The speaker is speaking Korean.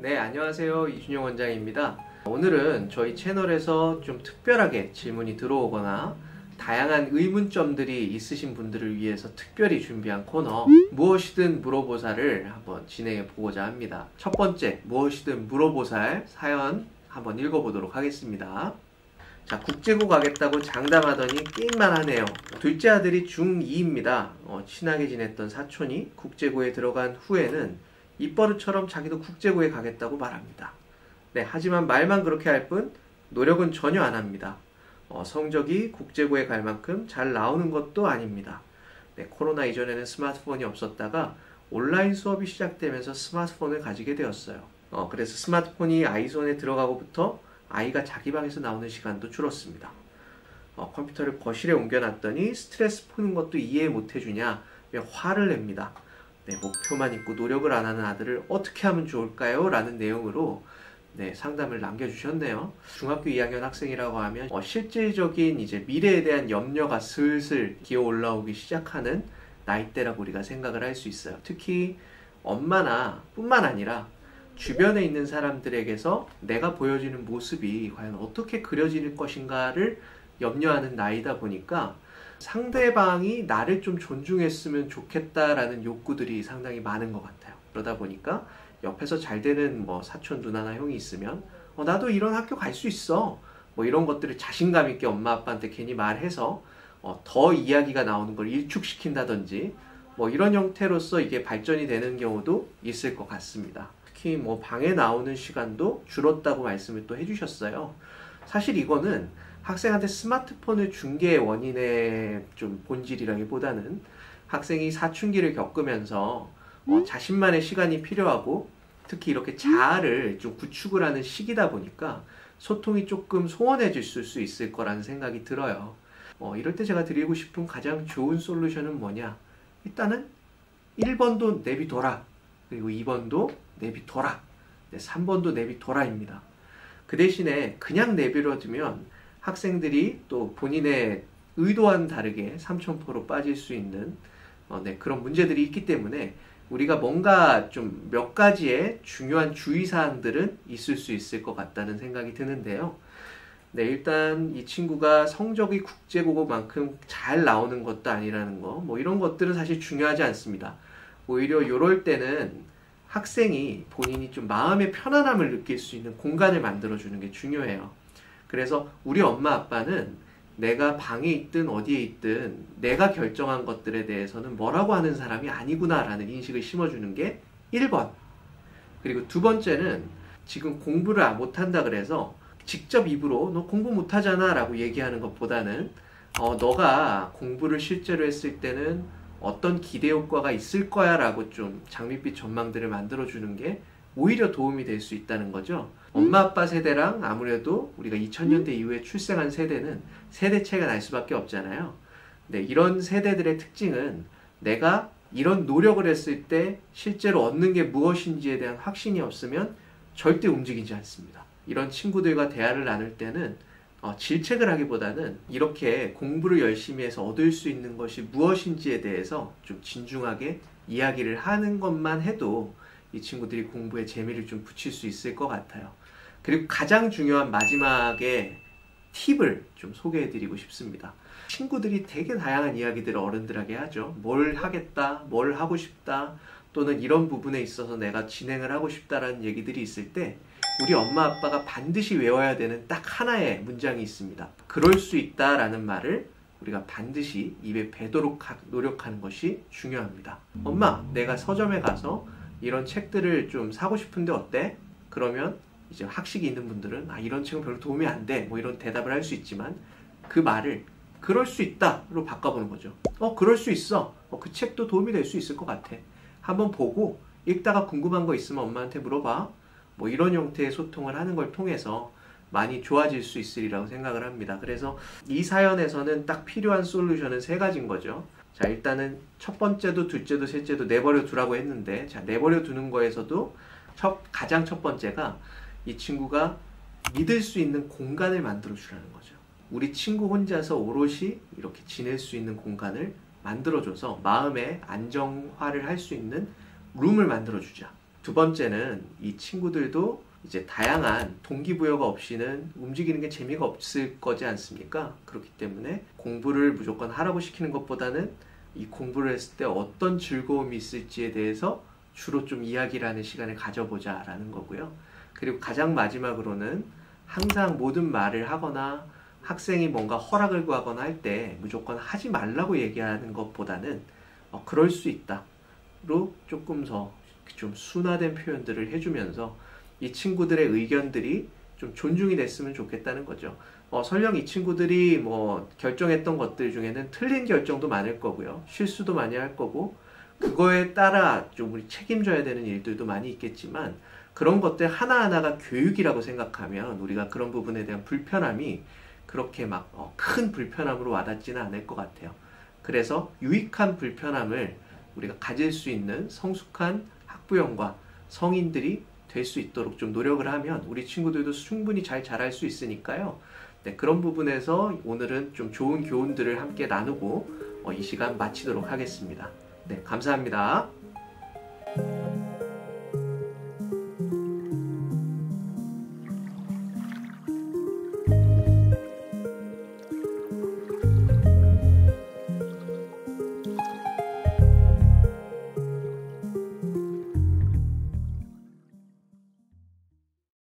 네, 안녕하세요. 이준영 원장입니다. 오늘은 저희 채널에서 좀 특별하게 질문이 들어오거나 다양한 의문점들이 있으신 분들을 위해서 특별히 준비한 코너 무엇이든 물어보살을 한번 진행해 보고자 합니다. 첫 번째, 무엇이든 물어보살 사연 한번 읽어보도록 하겠습니다. 자, 국제고 가겠다고 장담하더니 게임만 하네요. 둘째 아들이 중2입니다. 친하게 지냈던 사촌이 국제고에 들어간 후에는 입버릇처럼 자기도 국제고에 가겠다고 말합니다. 네, 하지만 말만 그렇게 할 뿐 노력은 전혀 안 합니다. 성적이 국제고에 갈 만큼 잘 나오는 것도 아닙니다. 네, 코로나 이전에는 스마트폰이 없었다가 온라인 수업이 시작되면서 스마트폰을 가지게 되었어요. 그래서 스마트폰이 아이 손에 들어가고부터 아이가 자기 방에서 나오는 시간도 줄었습니다. 컴퓨터를 거실에 옮겨놨더니 스트레스 푸는 것도 이해 못 해주냐 화를 냅니다. 네, 목표만 있고 노력을 안 하는 아들을 어떻게 하면 좋을까요? 라는 내용으로 상담을 남겨주셨네요. 중학교 2학년 학생이라고 하면 실질적인 이제 미래에 대한 염려가 슬슬 기어 올라오기 시작하는 나이대라고 우리가 생각을 할 수 있어요. 특히 엄마나 뿐만 아니라 주변에 있는 사람들에게서 내가 보여지는 모습이 과연 어떻게 그려질 것인가를 염려하는 나이다 보니까 상대방이 나를 좀 존중했으면 좋겠다라는 욕구들이 상당히 많은 것 같아요. 그러다 보니까 옆에서 잘 되는 사촌 누나나 형이 있으면 나도 이런 학교 갈 수 있어 이런 것들을 자신감 있게 엄마 아빠한테 괜히 말해서 더 이야기가 나오는 걸 일축시킨다든지 이런 형태로서 이게 발전이 되는 경우도 있을 것 같습니다. 특히 방에 나오는 시간도 줄었다고 말씀을 또 해주셨어요. 사실 이거는 학생한테 스마트폰을 준 게 원인의 좀 본질이라기보다는 학생이 사춘기를 겪으면서 자신만의 시간이 필요하고 특히 이렇게 자아를 좀 구축을 하는 시기다 보니까 소통이 조금 소원해질 수 있을 거라는 생각이 들어요. 이럴 때 제가 드리고 싶은 가장 좋은 솔루션은 뭐냐? 일단은 1번도 내비둬라. 그리고 2번도 내비둬라. 3번도 내비둬라입니다. 그 대신에 그냥 내버려두면 학생들이 또 본인의 의도와는 다르게 삼천포로 빠질 수 있는 그런 문제들이 있기 때문에 우리가 뭔가 좀 몇 가지의 중요한 주의사항들은 있을 수 있을 것 같다는 생각이 드는데요. 일단 이 친구가 성적이 국제고만큼 잘 나오는 것도 아니라는 거 이런 것들은 사실 중요하지 않습니다. 오히려 이럴 때는 학생이 본인이 좀 마음의 편안함을 느낄 수 있는 공간을 만들어주는 게 중요해요. 그래서 우리 엄마 아빠는 내가 방에 있든 어디에 있든 내가 결정한 것들에 대해서는 뭐라고 하는 사람이 아니구나 라는 인식을 심어주는 게 1번. 그리고 두 번째는 지금 공부를 못한다 그래서 직접 입으로 너 공부 못하잖아 라고 얘기하는 것보다는 너가 공부를 실제로 했을 때는 어떤 기대 효과가 있을 거야 라고 좀 장밋빛 전망들을 만들어주는 게 오히려 도움이 될 수 있다는 거죠. 엄마 아빠 세대랑 아무래도 우리가 2000년대 이후에 출생한 세대는 세대 차이가 날 수밖에 없잖아요. 이런 세대들의 특징은 내가 이런 노력을 했을 때 실제로 얻는 게 무엇인지에 대한 확신이 없으면 절대 움직이지 않습니다. 이런 친구들과 대화를 나눌 때는 질책을 하기보다는 이렇게 공부를 열심히 해서 얻을 수 있는 것이 무엇인지에 대해서 좀 진중하게 이야기를 하는 것만 해도 이 친구들이 공부에 재미를 좀 붙일 수 있을 것 같아요. 그리고 가장 중요한 마지막에 팁을 좀 소개해드리고 싶습니다. 친구들이 되게 다양한 이야기들을 어른들에게 하죠. 뭘 하겠다, 뭘 하고 싶다, 또는 이런 부분에 있어서 내가 진행을 하고 싶다라는 얘기들이 있을 때 우리 엄마 아빠가 반드시 외워야 되는 딱 하나의 문장이 있습니다. 그럴 수 있다라는 말을 우리가 반드시 입에 배도록 노력하는 것이 중요합니다. 엄마, 내가 서점에 가서 이런 책들을 좀 사고 싶은데 어때? 그러면 이제 학식이 있는 분들은 이런 책은 별로 도움이 안 돼 이런 대답을 할 수 있지만 그 말을 그럴 수 있다로 바꿔보는 거죠. 그럴 수 있어. 그 책도 도움이 될 수 있을 것 같아. 한번 보고 읽다가 궁금한 거 있으면 엄마한테 물어봐. 이런 형태의 소통을 하는 걸 통해서 많이 좋아질 수 있으리라고 생각을 합니다. 그래서 이 사연에서는 딱 필요한 솔루션은 3가지인 거죠. 자, 일단은 첫 번째도 둘째도 셋째도 내버려 두라고 했는데, 자, 내버려 두는 거에서도 가장 첫 번째가 이 친구가 믿을 수 있는 공간을 만들어 주라는 거죠. 우리 친구 혼자서 오롯이 이렇게 지낼 수 있는 공간을 만들어줘서 마음의 안정화를 할 수 있는 룸을 만들어주자. 두 번째는 이 친구들도 이제 다양한 동기부여가 없이는 움직이는 게 재미가 없을 거지 않습니까? 그렇기 때문에 공부를 무조건 하라고 시키는 것보다는 이 공부를 했을 때 어떤 즐거움이 있을지에 대해서 주로 좀 이야기를 하는 시간을 가져보자 라는 거고요. 그리고 가장 마지막으로는 항상 모든 말을 하거나 학생이 뭔가 허락을 구하거나 할 때 무조건 하지 말라고 얘기하는 것보다는 그럴 수 있다로 조금 더 좀 순화된 표현들을 해주면서 이 친구들의 의견들이 좀 존중이 됐으면 좋겠다는 거죠. 설령 이 친구들이 뭐 결정했던 것들 중에는 틀린 결정도 많을 거고요. 실수도 많이 할 거고 그거에 따라 좀 우리 책임져야 되는 일들도 많이 있겠지만 그런 것들 하나하나가 교육이라고 생각하면 우리가 그런 부분에 대한 불편함이 그렇게 막 큰 불편함으로 와닿지는 않을 것 같아요. 그래서 유익한 불편함을 우리가 가질 수 있는 성숙한 학부형과 성인들이 될 수 있도록 좀 노력을 하면 우리 친구들도 충분히 잘 자랄 수 있으니까요. 네, 그런 부분에서 오늘은 좀 좋은 교훈들을 함께 나누고 이 시간 마치도록 하겠습니다. 네, 감사합니다.